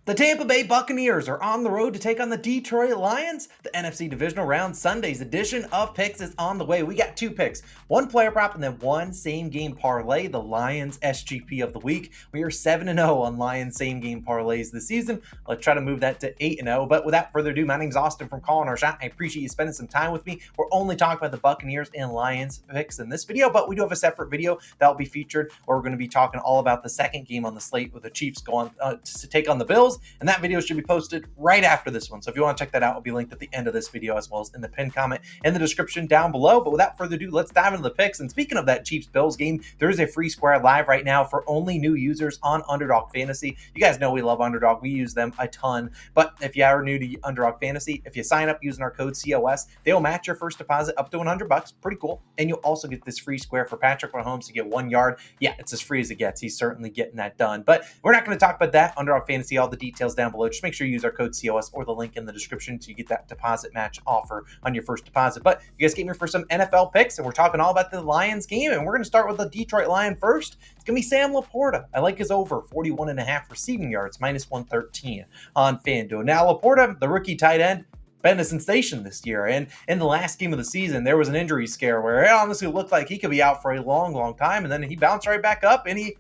The Tampa Bay Buccaneers are on the road to take on the Detroit Lions. The NFC Divisional Round Sunday's edition of picks is on the way. We got two picks, one player prop and then one same game parlay, the Lions SGP of the week. We are 7-0 on Lions same game parlays this season. Let's try to move that to 8-0. But without further ado, my name's Austin from Calling Our Shot. I appreciate you spending some time with me. We're only talking about the Buccaneers and Lions picks in this video, but we do have a separate video that will be featured where we're going to be talking all about the second game on the slate with the Chiefs going to take on the Bills. And that video should be posted right after this one. So if you want to check that out, it'll be linked at the end of this video as well as in the pinned comment in the description down below. But without further ado, let's dive into the picks. And speaking of that Chiefs-Bills game, there is a free square live right now for only new users on Underdog Fantasy. You guys know we love Underdog. We use them a ton. But if you are new to Underdog Fantasy, if you sign up using our code COS, they will match your first deposit up to $100. Pretty cool. And you'll also get this free square for Patrick Mahomes to get 1 yard. Yeah, it's as free as it gets. He's certainly getting that done. But we're not going to talk about that. Underdog Fantasy, all the details down below. Just make sure you use our code COS or the link in the description to get that deposit match offer on your first deposit. But you guys came here for some NFL picks, and we're talking all about the Lions game, and we're going to start with the Detroit Lion first. It's going to be Sam LaPorta. I like his over 41.5 receiving yards, minus 113 on FanDuel. Now, LaPorta, the rookie tight end, been a sensation this year. And in the last game of the season, there was an injury scare where it honestly looked like he could be out for a long, long time. And then he bounced right back up and he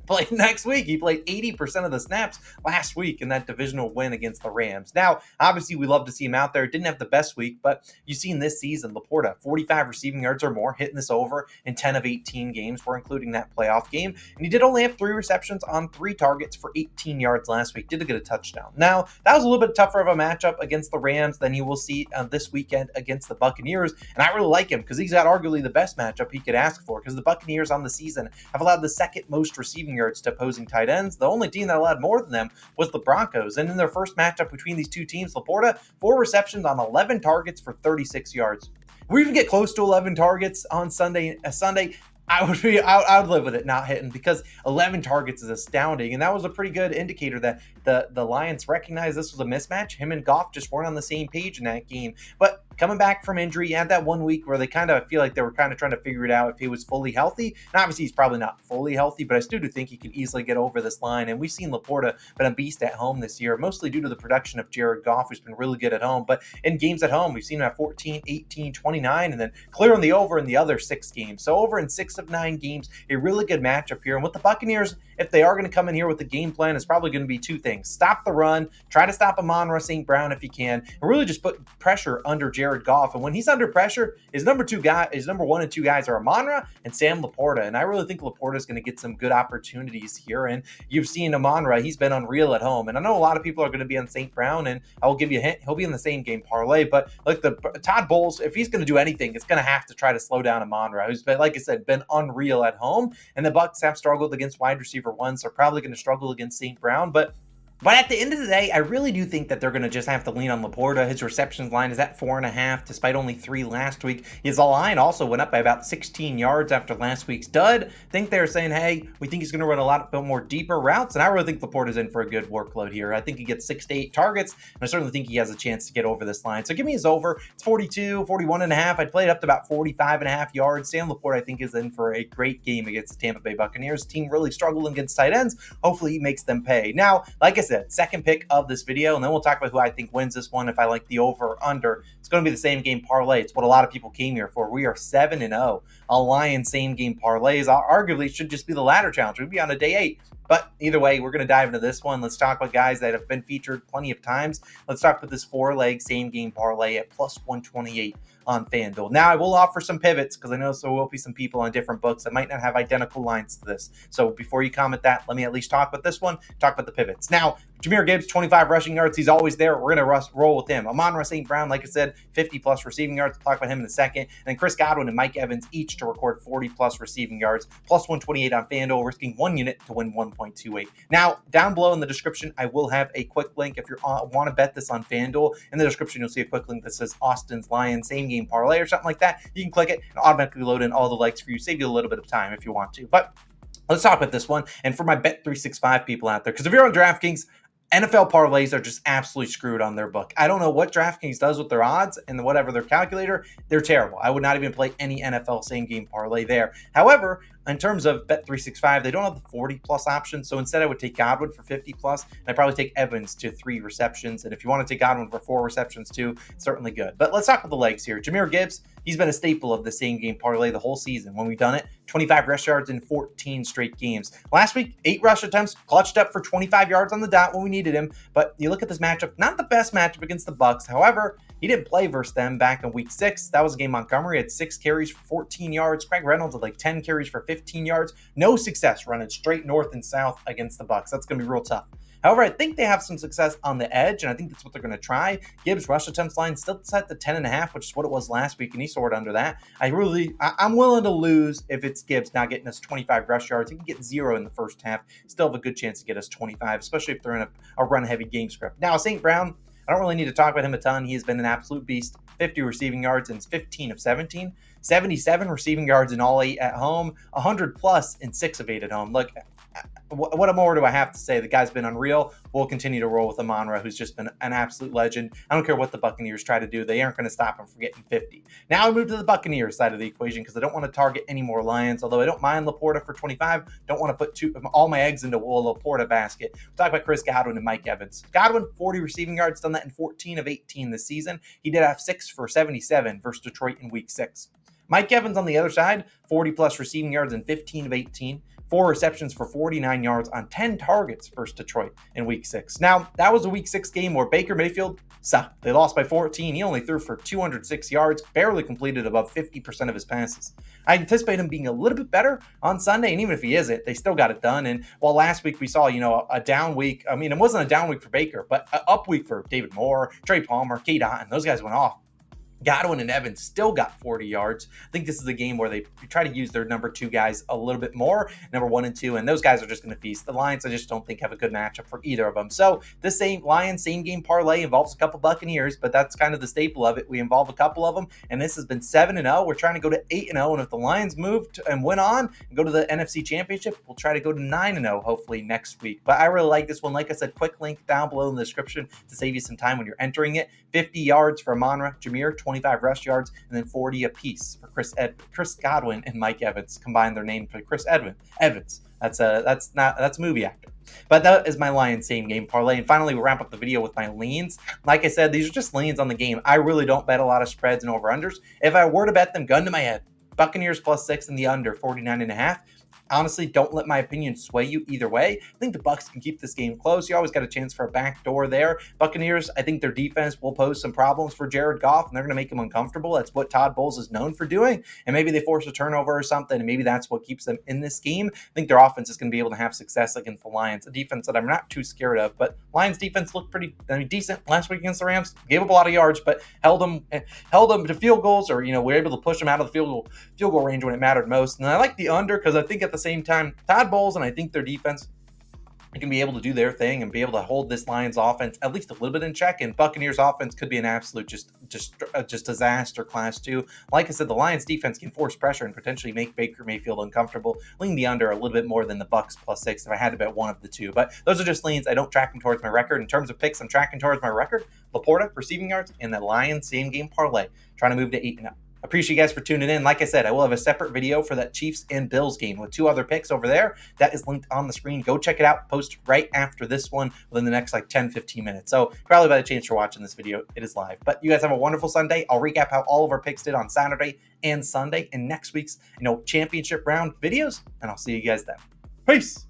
played next week. He played 80% of the snaps last week in that divisional win against the Rams. Now, obviously, we love to see him out there. Didn't have the best week, but you've seen this season, LaPorta, 45 receiving yards or more, hitting this over in 10 of 18 games. We're including that playoff game. And he did only have 3 receptions on 3 targets for 18 yards last week. Did get a touchdown. Now, that was a little bit tougher of a matchup against the Rams than you will see this weekend against the Buccaneers. And I really like him because he's got arguably the best matchup he could ask for, because the Buccaneers on the season have allowed the second most receiving yards to opposing tight ends. The only team that allowed more than them was the Broncos. And in their first matchup between these two teams, LaPorta, 4 receptions on 11 targets for 36 yards. We even get close to 11 targets on Sunday. I would live with it not hitting, because 11 targets is astounding. And that was a pretty good indicator that the Lions recognized this was a mismatch. Him and Goff just weren't on the same page in that game. But coming back from injury, he had that 1 week where they kind of feel like they were kind of trying to figure it out if he was fully healthy. And obviously, he's probably not fully healthy, but I still do think he could easily get over this line. And we've seen LaPorta been a beast at home this year, mostly due to the production of Jared Goff, who's been really good at home. But in games at home, we've seen him at 14, 18, 29, and then clearing the over in the other 6 games. So over in 6 of 9 games, a really good matchup here. And with the Buccaneers, if they are going to come in here with the game plan, it's probably going to be 2 things. Stop the run, try to stop Amon-Ra St. Brown if you can, and really just put pressure under Jared Goff. And when he's under pressure, his number 1 and 2 guys are Amon-Ra and Sam LaPorta. And I really think LaPorta is going to get some good opportunities here. And you've seen Amon-Ra, he's been unreal at home. And I know a lot of people are going to be on St. Brown, and I will give you a hint, he'll be in the same game parlay. But like the Todd Bowles, if he's going to do anything, it's going to have to try to slow down Amon-Ra, who's been, like I said, been unreal at home. And the Bucs have struggled against wide receiver ones, so probably going to struggle against St. Brown. But at the end of the day, I really do think that they're going to just have to lean on LaPorta. His receptions line is at 4.5, despite only 3 last week. His line also went up by about 16 yards after last week's dud. I think they're saying, hey, we think he's going to run a lot more deeper routes, and I really think LaPorta's in for a good workload here. I think he gets 6 to 8 targets, and I certainly think he has a chance to get over this line. So give me his over. It's 42, 41.5. I'd play it up to about 45.5 yards. Sam LaPorta, I think, is in for a great game against the Tampa Bay Buccaneers. The team really struggling against tight ends. Hopefully he makes them pay. Now, like I said, second pick of this video, and then we'll talk about who I think wins this one if I like the over or under. It's going to be the same game parlay. It's what a lot of people came here for. We are 7-0 on Lions same game parlays. Arguably, it should just be the ladder challenge. We'd be on a day 8. But either way, we're going to dive into this one. Let's talk about guys that have been featured plenty of times. Let's talk about this 4-leg same game parlay at plus 128 on FanDuel. Now, I will offer some pivots because I know there will be some people on different books that might not have identical lines to this. So before you comment that, let me at least talk about this one, talk about the pivots. Now, Jahmyr Gibbs, 25 rushing yards. He's always there. We're going to roll with him. Amon-Ra St. Brown, like I said, 50-plus receiving yards. We'll talk about him in a second. And then Chris Godwin and Mike Evans each to record 40-plus receiving yards, plus 128 on FanDuel, risking 1 unit to win 1.28. Now, down below in the description, I will have a quick link. If you want to bet this on FanDuel, in the description, you'll see a quick link that says Austin's Lions same game parlay or something like that. You can click it and automatically load in all the likes for you. Save you a little bit of time if you want to. But let's talk about this one. And for my Bet365 people out there, because if you're on DraftKings, NFL parlays are just absolutely screwed on their book. I don't know what DraftKings does with their odds and whatever their calculator. They're terrible. I would not even play any NFL same game parlay there. However, In terms of Bet365, they don't have the 40+ option, so instead I would take Godwin for 50+, and I'd probably take Evans to 3 receptions, and if you want to take Godwin for 4 receptions too, certainly good. But let's talk about the legs here. Jahmyr Gibbs, he's been a staple of the same-game parlay the whole season. When we've done it, 25 rush yards in 14 straight games. Last week, 8 rush attempts, clutched up for 25 yards on the dot when we needed him, but you look at this matchup, not the best matchup against the Bucs. However, he didn't play versus them back in week 6. That was a game Montgomery had 6 carries for 14 yards. Craig Reynolds had like 10 carries for 15 yards. No success running straight north and south against the Bucs. That's going to be real tough. However, I think they have some success on the edge, and I think that's what they're going to try. Gibbs' rush attempts line still set to 10.5, which is what it was last week, and he soared under that. I'm willing to lose if it's Gibbs not getting us 25 rush yards. He can get 0 in the first half. Still have a good chance to get us 25, especially if they're in a run-heavy game script. Now, St. Brown, I don't really need to talk about him a ton. He has been an absolute beast. 50 receiving yards in 15 of 17. 77 receiving yards in all 8 at home. 100+ in 6 of 8 at home. Look, what more do I have to say? The guy's been unreal. We'll continue to roll with Amon-Ra, who's just been an absolute legend. I don't care what the Buccaneers try to do. They aren't going to stop him from getting 50. Now I move to the Buccaneers side of the equation because I don't want to target any more Lions, although I don't mind LaPorta for 25. Don't want to put all my eggs into a LaPorta basket. We'll talk about Chris Godwin and Mike Evans. Godwin, 40 receiving yards, done that in 14 of 18 this season. He did have 6 for 77 versus Detroit in week 6. Mike Evans on the other side, 40+ receiving yards in 15 of 18. 4 receptions for 49 yards on 10 targets versus Detroit in week 6. Now, that was a week 6 game where Baker Mayfield sucked. They lost by 14. He only threw for 206 yards, barely completed above 50% of his passes. I anticipate him being a little bit better on Sunday, and even if he isn't, they still got it done. And while last week we saw, a down week, I mean, it wasn't a down week for Baker, but an up week for David Moore, Trey Palmer, Kate Otten. Those guys went off. Godwin and Evans still got 40 yards. I think this is a game where they try to use their number 2 guys a little bit more, number 1 and 2, and those guys are just going to feast. The Lions, I just don't think have a good matchup for either of them. So this same Lions same game parlay involves a couple Buccaneers, but that's kind of the staple of it. We involve a couple of them, and this has been 7-0. We're trying to go to 8-0, and if the Lions moved and went on and go to the NFC Championship, we'll try to go to 9-0 hopefully next week. But I really like this one. Like I said, quick link down below in the description to save you some time when you're entering it. 50 yards for Amon-Ra, Jahmyr, 25 rush yards, and then 40 apiece for Chris Godwin and Mike Evans. Combine their name for Chris Evans. That's a movie actor. But that is my Lions same game parlay. And finally, we'll wrap up the video with my leans. Like I said, these are just leans on the game. I really don't bet a lot of spreads and over-unders. If I were to bet them, gun to my head, Buccaneers +6 and the under 49.5. Honestly, don't let my opinion sway you either way. I think the Bucs can keep this game close. You always got a chance for a backdoor there. Buccaneers, I think their defense will pose some problems for Jared Goff, and they're going to make him uncomfortable. That's what Todd Bowles is known for doing. And maybe they force a turnover or something, and maybe that's what keeps them in this game. I think their offense is going to be able to have success against the Lions, a defense that I'm not too scared of. But Lions defense looked pretty decent last week against the Rams. Gave up a lot of yards, but held them to field goals, or were able to push them out of the field goal range when it mattered most. And I like the under because I think at the same time, Todd Bowles and I think their defense can be able to do their thing and be able to hold this Lions offense at least a little bit in check. And Buccaneers offense could be an absolute just disaster class 2. Like I said, the Lions defense can force pressure and potentially make Baker Mayfield uncomfortable. Lean the under a little bit more than the Bucs +6 if I had to bet one of the two. But those are just leans. I don't track them towards my record. In terms of picks, I'm tracking towards my record. LaPorta receiving yards and the Lions same game parlay. Trying to move to 8-0. Appreciate you guys for tuning in. Like I said, I will have a separate video for that Chiefs and Bills game with 2 other picks over there. That is linked on the screen. Go check it out. Post right after this one within the next 10-15 minutes. So probably by the chance you're watching this video, it is live. But you guys have a wonderful Sunday. I'll recap how all of our picks did on Saturday and Sunday in next week's championship round videos, and I'll see you guys then. Peace.